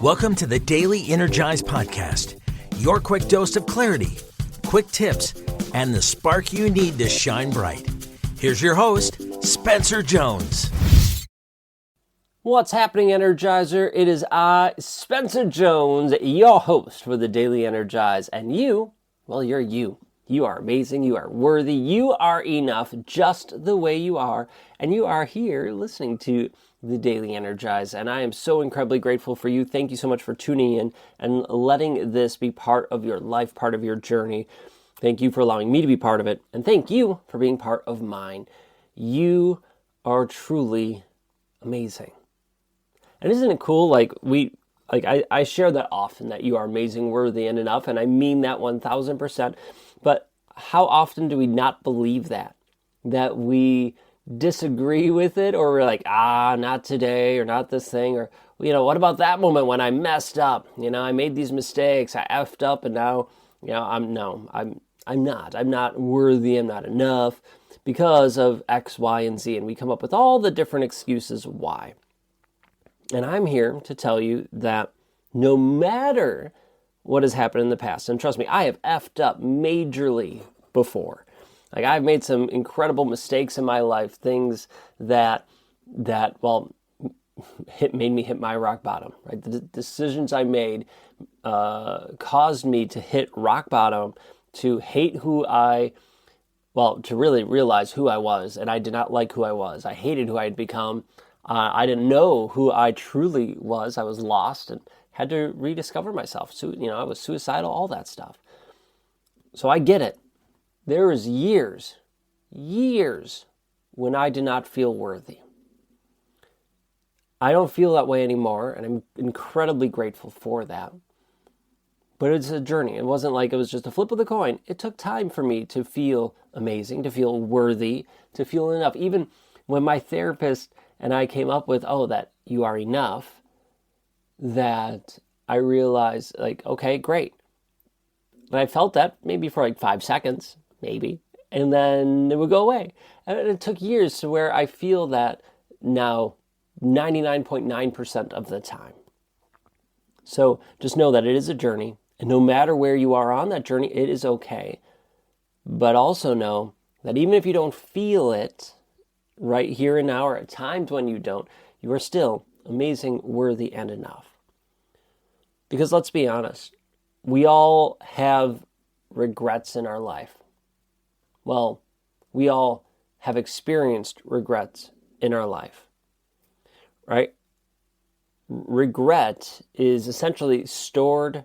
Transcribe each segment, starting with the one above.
Welcome to the Daily Energize podcast, your quick dose of clarity, quick tips, and the spark you need to shine bright. Here's your host, Spencer Jones. What's happening, Energizer? It is I, Spencer Jones, your host for the Daily Energize. And you, well, you're you. You are amazing. You are worthy. You are enough just the way you are. And you are here listening to the Daily Energize. And I am so incredibly grateful for you. Thank you so much for tuning in and letting this be part of your life, part of your journey. Thank you for allowing me to be part of it. And thank you for being part of mine. You are truly amazing. And isn't it cool? I share that often, that you are amazing, worthy, and enough. And I mean that 1000%. But how often do we not believe that? That we disagree with it, or we're like, not today, or not this thing, or, what about that moment when I messed up? I made these mistakes, I effed up, and now, I'm not worthy, I'm not enough because of X, Y, and Z. And we come up with all the different excuses why. And I'm here to tell you that no matter what has happened in the past, and trust me, I have effed up majorly before. I've made some incredible mistakes in my life, things that made me hit my rock bottom, right? The decisions I made caused me to hit rock bottom, to hate to really realize who I was, and I did not like who I was. I hated who I had become. I didn't know who I truly was. I was lost and had to rediscover myself. So, I was suicidal, all that stuff. So I get it. There was years when I did not feel worthy. I don't feel that way anymore, and I'm incredibly grateful for that. But it's a journey. It wasn't like it was just a flip of the coin. It took time for me to feel amazing, to feel worthy, to feel enough. Even when my therapist and I came up with, that you are enough, that I realized, okay, great. And I felt that maybe for 5 seconds, maybe, and then it would go away. And it took years to where I feel that now 99.9% of the time. So just know that it is a journey, and no matter where you are on that journey, it is okay. But also know that even if you don't feel it right here and now, or at times when you don't, you are still amazing, worthy, and enough. Because let's be honest, we all have regrets in our life. Well, we all have experienced regrets in our life, right? Regret is essentially stored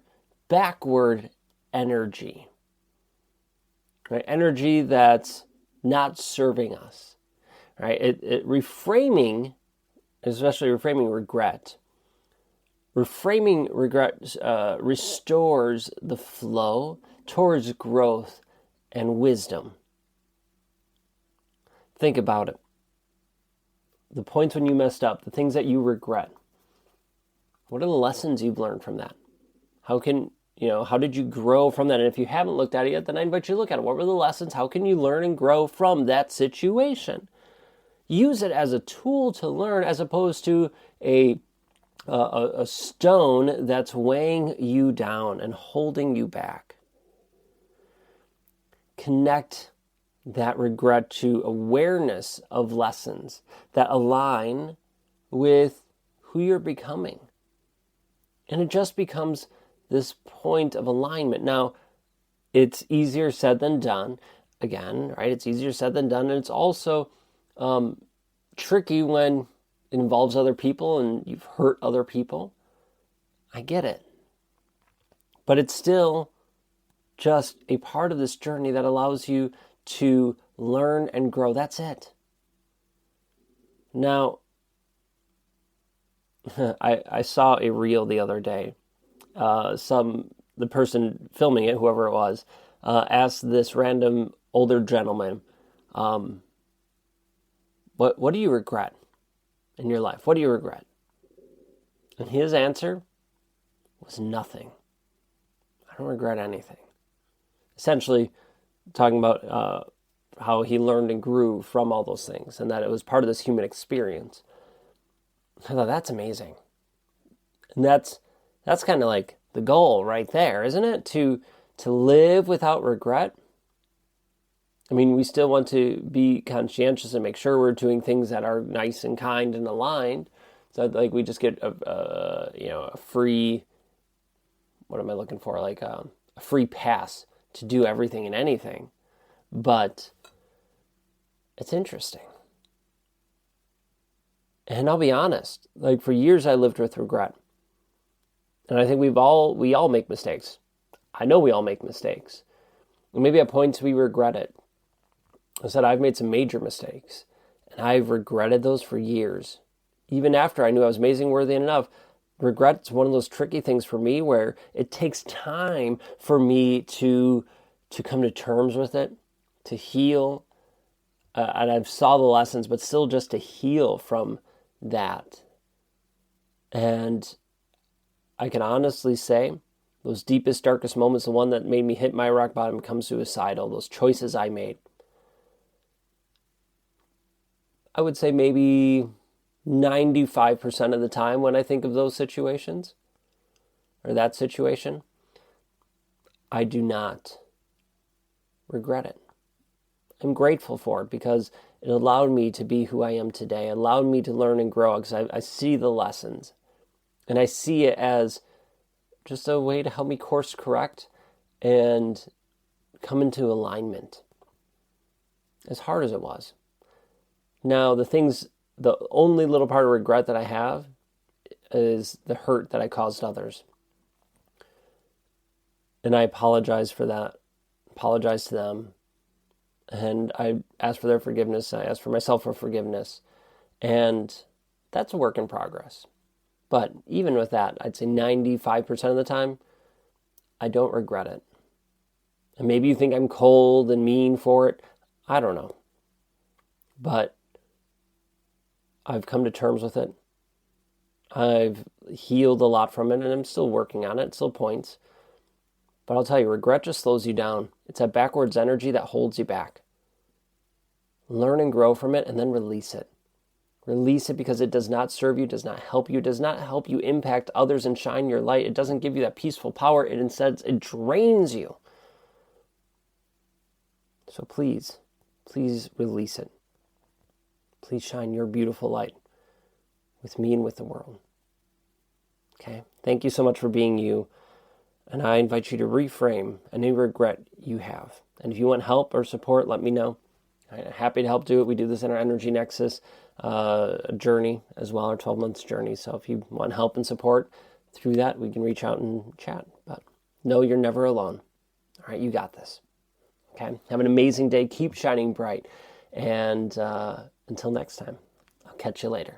backward energy, right? Energy that's not serving us, right? Reframing, especially reframing regret. Reframing regret restores the flow towards growth and wisdom. Think about it. The points when you messed up, the things that you regret. What are the lessons you've learned from that? How did you grow from that? And if you haven't looked at it yet, then I invite you to look at it. What were the lessons? How can you learn and grow from that situation? Use it as a tool to learn, as opposed to a stone that's weighing you down and holding you back. Connect that regret to awareness of lessons that align with who you're becoming. And it just becomes this point of alignment. Now, it's easier said than done. Again, right? It's easier said than done. And it's also tricky when it involves other people and you've hurt other people. I get it. But it's still just a part of this journey that allows you to learn and grow. That's it. Now, I saw a reel the other day. The person filming it, whoever it was, asked this random older gentleman, what do you regret in your life? What do you regret? And his answer was nothing. I don't regret anything. Essentially, talking about how he learned and grew from all those things, and that it was part of this human experience. I thought, that's amazing. And that's That's kind of like the goal right there, isn't it? To live without regret. I mean, we still want to be conscientious and make sure we're doing things that are nice and kind and aligned. So like we just get a free, what am I looking for? Like a free pass to do everything and anything. But it's interesting. And I'll be honest, like for years I lived with regret. And I think we all make mistakes. I know we all make mistakes. And maybe at points we regret it. I said I've made some major mistakes. And I've regretted those for years. Even after I knew I was amazing, worthy enough, regret's one of those tricky things for me where it takes time for me to come to terms with it, to heal. And I've saw the lessons, but still just to heal from that. And I can honestly say those deepest, darkest moments, the one that made me hit my rock bottom, become suicidal, those choices I made. I would say maybe 95% of the time when I think of those situations, or that situation, I do not regret it. I'm grateful for it because it allowed me to be who I am today. It allowed me to learn and grow because I see the lessons. And I see it as just a way to help me course correct and come into alignment. As hard as it was. Now, the only little part of regret that I have is the hurt that I caused others. And I apologize for that. Apologize to them. And I ask for their forgiveness. I ask for myself for forgiveness. And that's a work in progress. But even with that, I'd say 95% of the time, I don't regret it. And maybe you think I'm cold and mean for it. I don't know. But I've come to terms with it. I've healed a lot from it, and I'm still working on it, still points. But I'll tell you, regret just slows you down. It's that backwards energy that holds you back. Learn and grow from it, and then release it. Release it because it does not serve you, does not help you, does not help you impact others and shine your light. It doesn't give you that peaceful power. It drains you. So please release it. Please shine your beautiful light with me and with the world. Okay? Thank you so much for being you. And I invite you to reframe any regret you have. And if you want help or support, let me know. I'm happy to help do it. We do this in our Energy Nexus journey as well, our 12 months journey. So if you want help and support through that, we can reach out and chat. But know you're never alone. All right, you got this. Okay? Have an amazing day. Keep shining bright. And until next time, I'll catch you later.